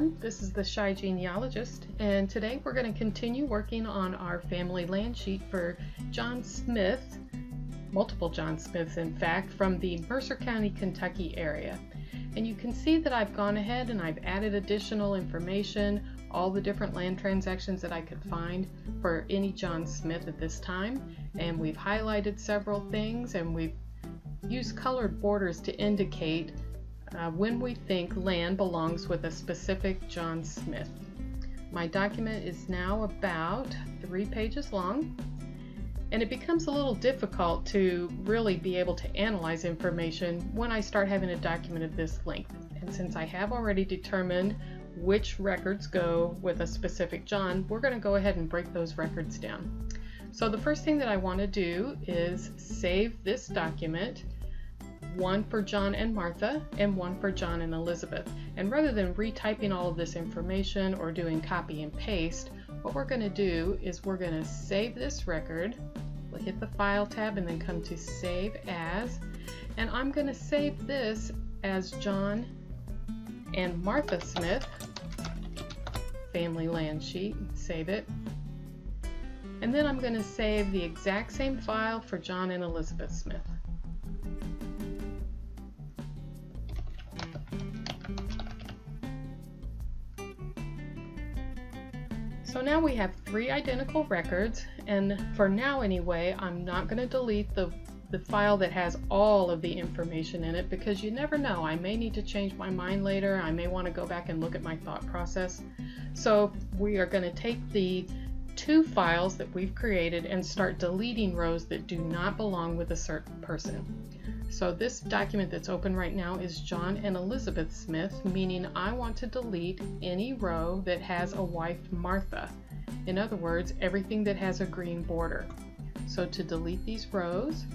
everyone, this is the Shy Genealogist, and today we're going to continue working on our family land sheet for John Smith, multiple John Smiths in fact, from the Mercer County, Kentucky area. And you can see that I've gone ahead and I've added additional information, all the different land transactions that I could find for any John Smith at this time, and we've highlighted several things and we've used colored borders to indicate when we think land belongs with a specific John Smith. My document is now about 3 pages long, and it becomes a little difficult to really be able to analyze information when I start having a document of this length. And since I have already determined which records go with a specific John, we're going to go ahead and break those records down. So the first thing that I want to do is save this document, one for John and Martha and one for John and Elizabeth. And rather than retyping all of this information or doing copy and paste, what we're going to do is we're going to save this record. We'll hit the File tab and then come to Save As, and I'm going to save this as John and Martha Smith family land sheet. Save it. And then I'm going to save the exact same file for John and Elizabeth Smith. So now we have 3 identical records, and for now anyway, I'm not going to delete the file that has all of the information in it, because you never know, I may need to change my mind later. I may want to go back and look at my thought process. So we are going to take the 2 files that we've created and start deleting rows that do not belong with a certain person. So this document that's open right now is John and Elizabeth Smith, meaning I want to delete any row that has a wife Martha. In other words, everything that has a green border. So to delete these rows,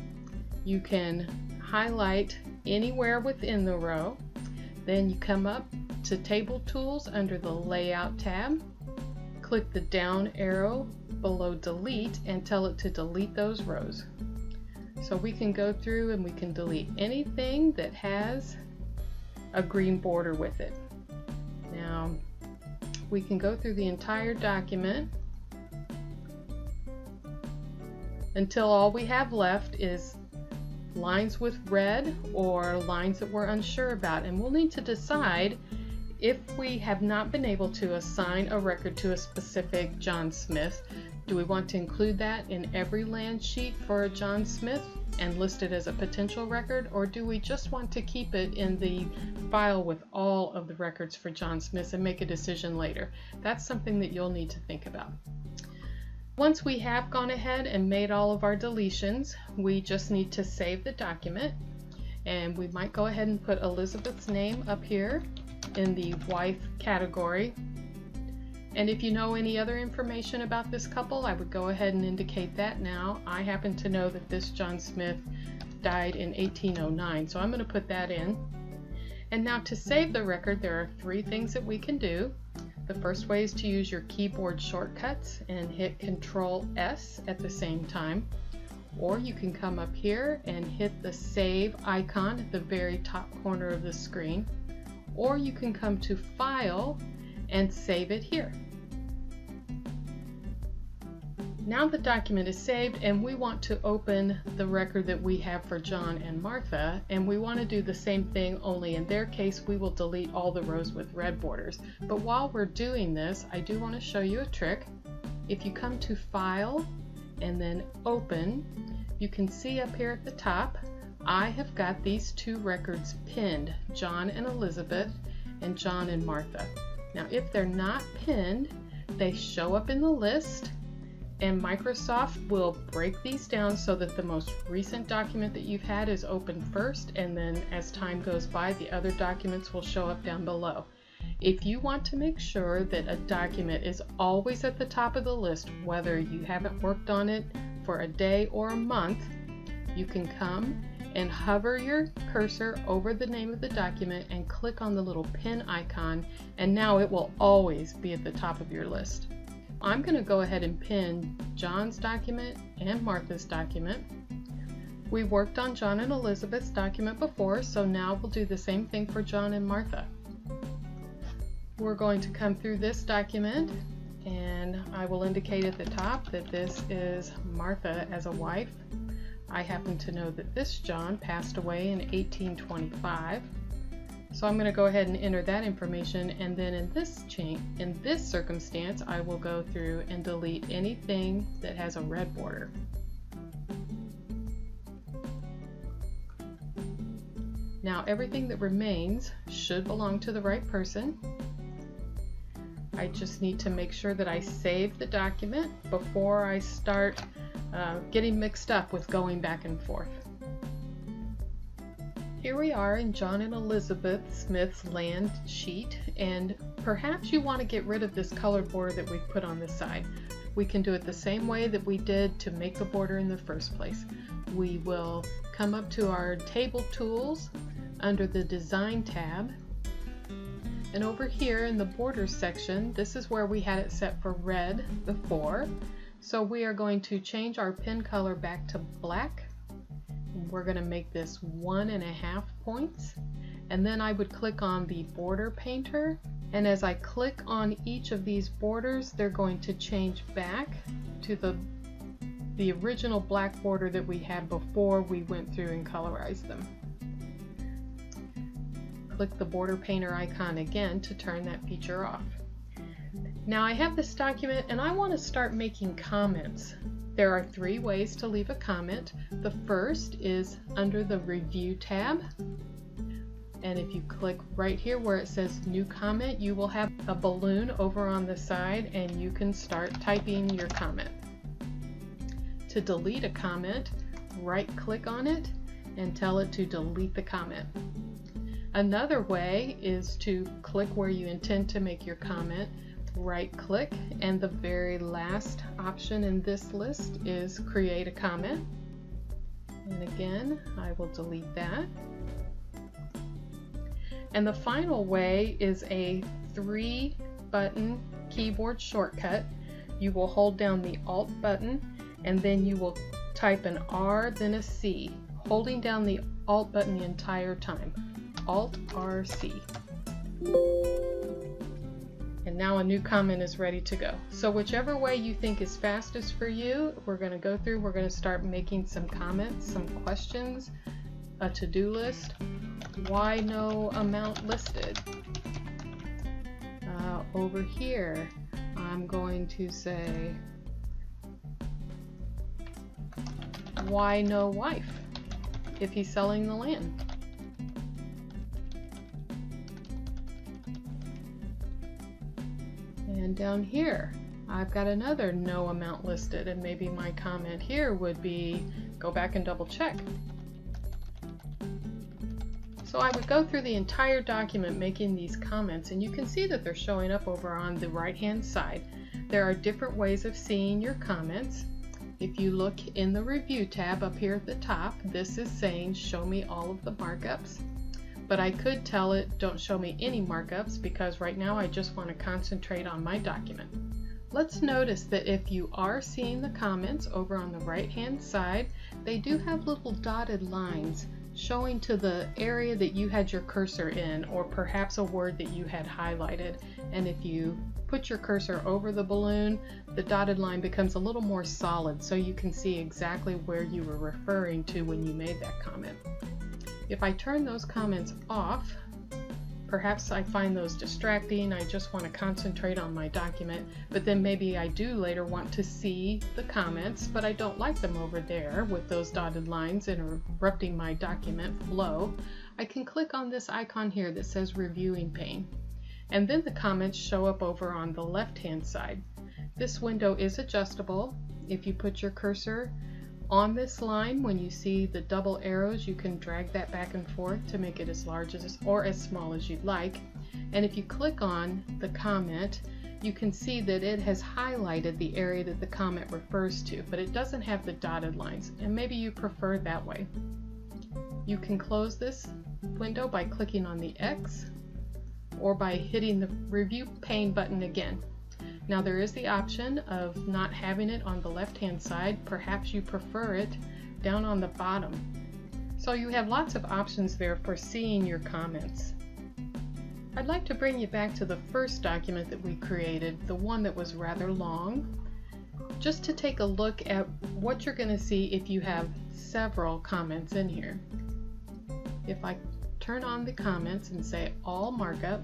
you can highlight anywhere within the row. Then you come up to Table Tools under the Layout tab. Click the down arrow below Delete and tell it to delete those rows. So we can go through and we can delete anything that has a green border with it. Now we can go through the entire document until all we have left is lines with red or lines that we're unsure about, and we'll need to decide if we have not been able to assign a record to a specific John Smith. Do we want to include that in every land sheet for a John Smith and list it as a potential record, or do we just want to keep it in the file with all of the records for John Smith and make a decision later? That's something that you'll need to think about. Once we have gone ahead and made all of our deletions, we just need to save the document, and we might go ahead and put Elizabeth's name up here in the wife category. And if you know any other information about this couple, I would go ahead and indicate that now. I happen to know that this John Smith died in 1809, so I'm going to put that in. And now to save the record, there are 3 things that we can do. The first way is to use your keyboard shortcuts and hit Control S at the same time. Or you can come up here and hit the Save icon at the very top corner of the screen. Or you can come to File and save it here. Now the document is saved and we want to open the record that we have for John and Martha, and we want to do the same thing, only in their case we will delete all the rows with red borders. But while we're doing this, I do want to show you a trick. If you come to File and then Open, you can see up here at the top I have got these 2 records pinned, John and Elizabeth and John and Martha. Now if they're not pinned, they show up in the list, and Microsoft will break these down so that the most recent document that you've had is open first, and then as time goes by the other documents will show up down below. If you want to make sure that a document is always at the top of the list, whether you haven't worked on it for a day or a month, you can come and hover your cursor over the name of the document and click on the little pin icon, and now it will always be at the top of your list. I'm going to go ahead and pin John's document and Martha's document. We worked on John and Elizabeth's document before, so now we'll do the same thing for John and Martha. we're going to come through this document, and I will indicate at the top that this is Martha as a wife. I happen to know that this John passed away in 1825. So I'm going to go ahead and enter that information, and then in this circumstance, I will go through and delete anything that has a red border. Now everything that remains should belong to the right person. I just need to make sure that I save the document before I start getting mixed up with going back and forth. Here we are in John and Elizabeth Smith's land sheet, and perhaps you want to get rid of this colored border that we've put on the side. We can do it the same way that we did to make the border in the first place. We will come up to our table tools under the Design tab, and over here in the Borders section, this is where we had it set for red before. So we are going to change our pen color back to black. We're going to make this 1.5 points, and then I would click on the border painter, and as I click on each of these borders, they're going to change back to the original black border that we had before we went through and colorized them. Click the border painter icon again to turn that feature off. Now I have this document and I want to start making comments. There are 3 ways to leave a comment. The first is under the Review tab, and if you click right here where it says New Comment, you will have a balloon over on the side and you can start typing your comment. To delete a comment, right click on it and tell it to delete the comment. Another way is to click where you intend to make your comment, right click, and the very last option in this list is Create a Comment. And again, I will delete that. And the final way is a 3-button keyboard shortcut. You will hold down the Alt button and then you will type an R then a C, holding down the Alt button the entire time. Alt-R-C. And now a new comment is ready to go. So whichever way you think is fastest for you, we're going to go through, we're going to start making some comments, some questions, a to-do list. Why no amount listed? Over here, I'm going to say, why no wife if he's selling the land? And down here, I've got another no amount listed, and maybe my comment here would be, go back and double check. So I would go through the entire document making these comments, and you can see that they're showing up over on the right hand side. There are different ways of seeing your comments. If you look in the Review tab up here at the top, this is saying show me all of the markups. But I could tell it don't show me any markups because right now I just want to concentrate on my document. Let's notice that if you are seeing the comments over on the right hand side, they do have little dotted lines showing to the area that you had your cursor in, or perhaps a word that you had highlighted. And if you put your cursor over the balloon, the dotted line becomes a little more solid so you can see exactly where you were referring to when you made that comment. If I turn those comments off, perhaps I find those distracting, I just want to concentrate on my document, but then maybe I do later want to see the comments, but I don't like them over there with those dotted lines interrupting my document flow. I can click on this icon here that says Reviewing Pane, and then the comments show up over on the left-hand side. This window is adjustable. If you put your cursor on this line, when you see the double arrows, you can drag that back and forth to make it as large as or as small as you'd like. And if you click on the comment, you can see that it has highlighted the area that the comment refers to, but it doesn't have the dotted lines, and maybe you prefer that way. You can close this window by clicking on the X or by hitting the Review Pane button again. Now there is the option of not having it on the left hand side. Perhaps you prefer it down on the bottom. So you have lots of options there for seeing your comments. I'd like to bring you back to the first document that we created, the one that was rather long, just to take a look at what you're going to see if you have several comments in here. If I turn on the comments and say all markup,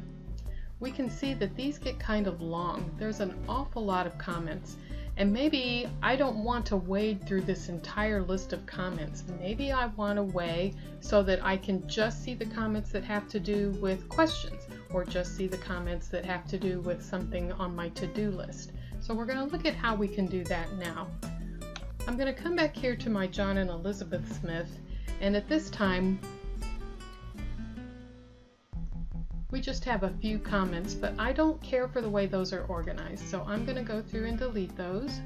we can see that these get kind of long. There's an awful lot of comments, and maybe I don't want to wade through this entire list of comments. Maybe I want a way so that I can just see the comments that have to do with questions, or just see the comments that have to do with something on my to-do list. So we're going to look at how we can do that now. I'm going to come back here to my John and Elizabeth Smith, and at this time we just have a few comments, but I don't care for the way those are organized, so I'm going to go through and delete those.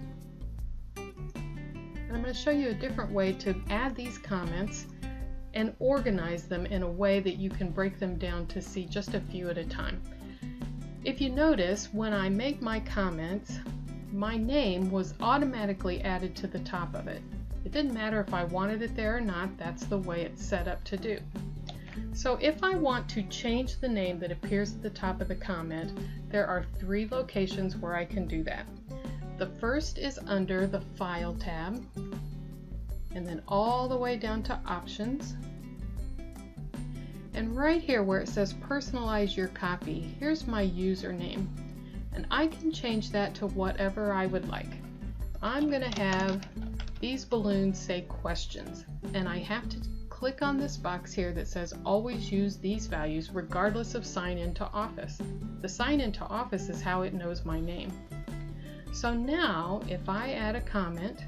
And I'm going to show you a different way to add these comments and organize them in a way that you can break them down to see just a few at a time. If you notice, when I make my comments, my name was automatically added to the top of it. It didn't matter if I wanted it there or not, that's the way it's set up to do. So if I want to change the name that appears at the top of the comment, there are 3 locations where I can do that. The first is under the File tab, and then all the way down to Options. And right here where it says Personalize your copy, here's my username. And I can change that to whatever I would like. I'm going to have these balloons say questions, and I have to click on this box here that says always use these values regardless of sign into office. The sign into office is how it knows my name. So now if I add a comment,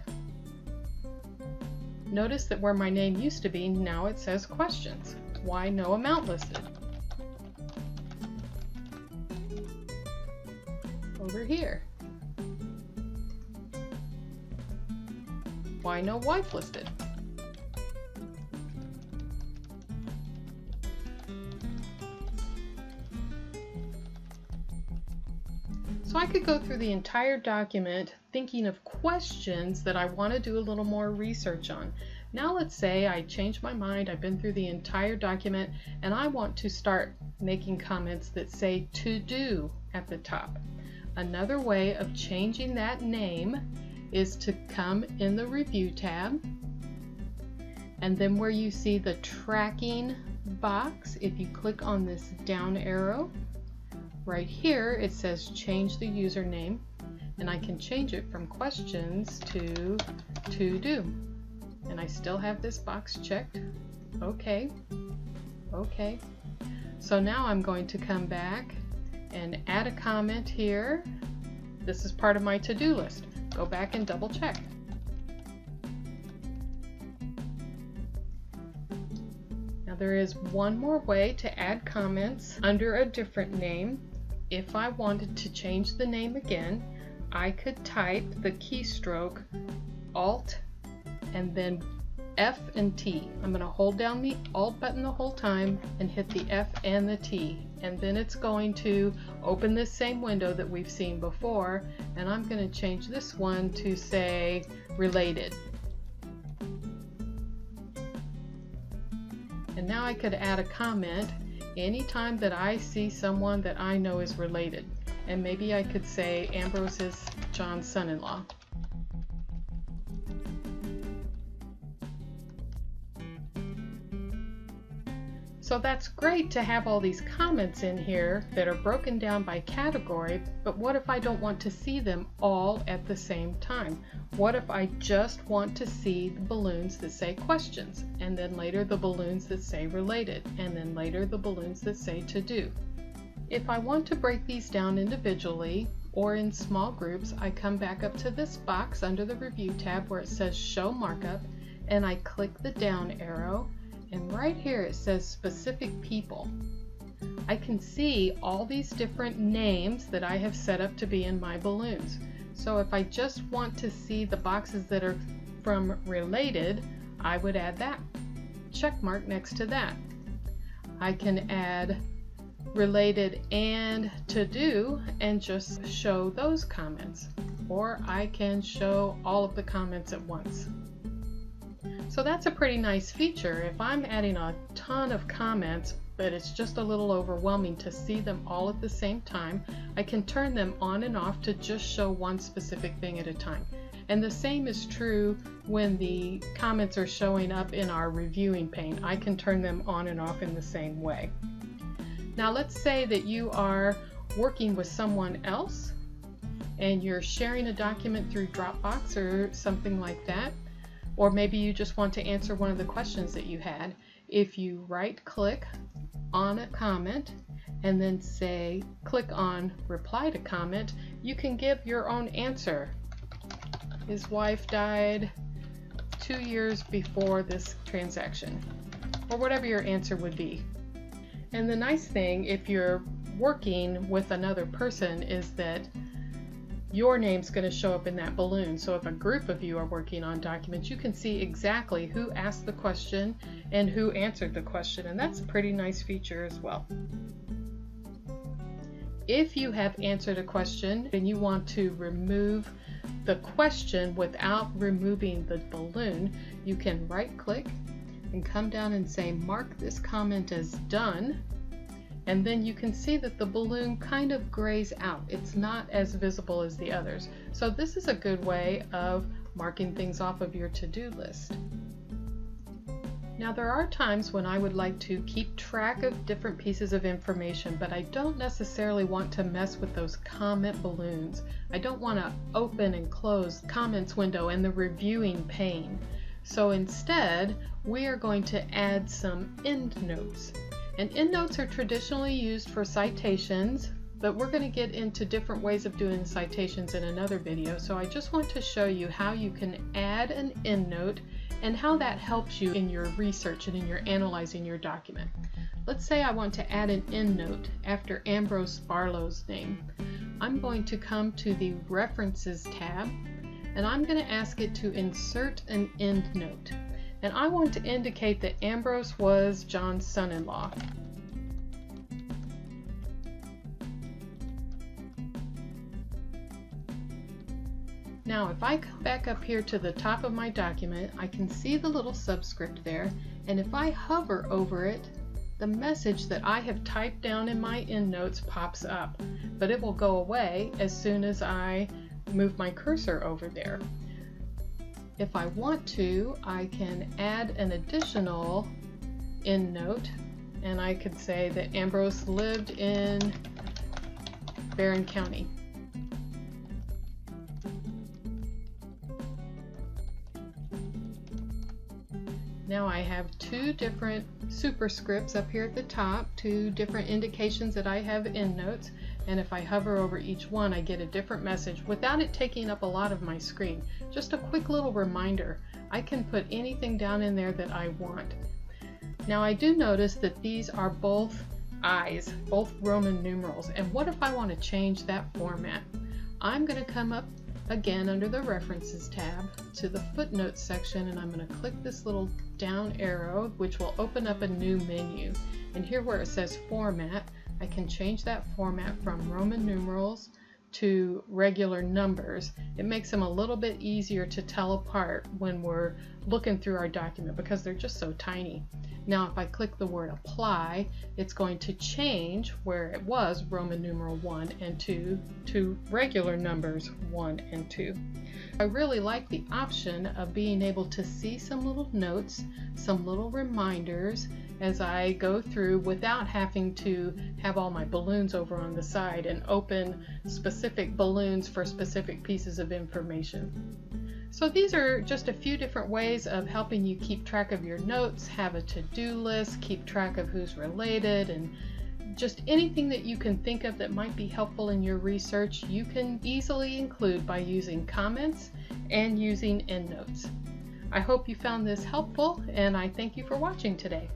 notice that where my name used to be, now it says questions. Why no amount listed? Over here. Why no wife listed? So I could go through the entire document thinking of questions that I want to do a little more research on. Now let's say I change my mind, I've been through the entire document, and I want to start making comments that say to do at the top. Another way of changing that name is to come in the Review tab, and then where you see the tracking box, if you click on this down arrow, right here it says change the username, and I can change it from questions to do. And I still have this box checked. Okay. Okay. So now I'm going to come back and add a comment here. This is part of my to-do list. Go back and double check. Now there is one more way to add comments under a different name. If I wanted to change the name again, I could type the keystroke Alt and then F and T. I'm going to hold down the Alt button the whole time and hit the F and the T, and then it's going to open this same window that we've seen before, and I'm going to change this one to say related. And now I could add a comment anytime that I see someone that I know is related, and maybe I could say Ambrose is John's son-in-law. So that's great to have all these comments in here that are broken down by category, but what if I don't want to see them all at the same time? What if I just want to see the balloons that say questions, and then later the balloons that say related, and then later the balloons that say to do? If I want to break these down individually or in small groups, I come back up to this box under the Review tab where it says Show Markup, and I click the down arrow, and right here it says Specific People. I can see all these different names that I have set up to be in my balloons. So if I just want to see the boxes that are from related, I would add that check mark next to that. I can add related and to do and just show those comments, or I can show all of the comments at once. So that's a pretty nice feature. If I'm adding a ton of comments but it's just a little overwhelming to see them all at the same time, I can turn them on and off to just show one specific thing at a time. And the same is true when the comments are showing up in our reviewing pane. I can turn them on and off in the same way. Now let's say that you are working with someone else and you're sharing a document through Dropbox or something like that, or maybe you just want to answer one of the questions that you had. If you right-click on a comment and then say click on reply to comment, you can give your own answer. His wife died 2 years before this transaction, or whatever your answer would be. And the nice thing, if you're working with another person, is that your name's going to show up in that balloon. So if a group of you are working on documents, you can see exactly who asked the question and who answered the question, and that's a pretty nice feature as well. If you have answered a question and you want to remove the question without removing the balloon, you can right-click and come down and say mark this comment as done, and then you can see that the balloon kind of grays out. It's not as visible as the others. So this is a good way of marking things off of your to-do list. Now there are times when I would like to keep track of different pieces of information, but I don't necessarily want to mess with those comment balloons. I don't want to open and close the comments window and the reviewing pane. So instead, we are going to add some endnotes. And endnotes are traditionally used for citations, but we're going to get into different ways of doing citations in another video. So I just want to show you how you can add an endnote and how that helps you in your research and in your analyzing your document. Let's say I want to add an endnote after Ambrose Barlow's name. I'm going to come to the References tab, and I'm going to ask it to insert an endnote. And I want to indicate that Ambrose was John's son-in-law. Now if I come back up here to the top of my document, I can see the little subscript there, and if I hover over it, the message that I have typed down in my endnotes pops up, but it will go away as soon as I move my cursor over there. If I want to, I can add an additional endnote, and I could say that Ambrose lived in Barron County. Now I have two different superscripts up here at the top, two different indications that I have endnotes, and if I hover over each one I get a different message without it taking up a lot of my screen. Just a quick little reminder, I can put anything down in there that I want. Now I do notice that these are both I's, both Roman numerals, and what if I want to change that format? I'm going to come up again under the References tab to the Footnotes section, and I'm going to click this little down arrow, which will open up a new menu. And here where it says Format, I can change that format from Roman numerals to regular numbers. It makes them a little bit easier to tell apart when we're looking through our document because they're just so tiny. Now if I click the word apply, it's going to change where it was Roman numeral 1 and 2 to regular numbers 1 and 2. I really like the option of being able to see some little notes, some little reminders as I go through without having to have all my balloons over on the side and open specific balloons for specific pieces of information. So these are just a few different ways of helping you keep track of your notes, have a to-do list, keep track of who's related, and just anything that you can think of that might be helpful in your research, you can easily include by using comments and using endnotes. I hope you found this helpful, and I thank you for watching today.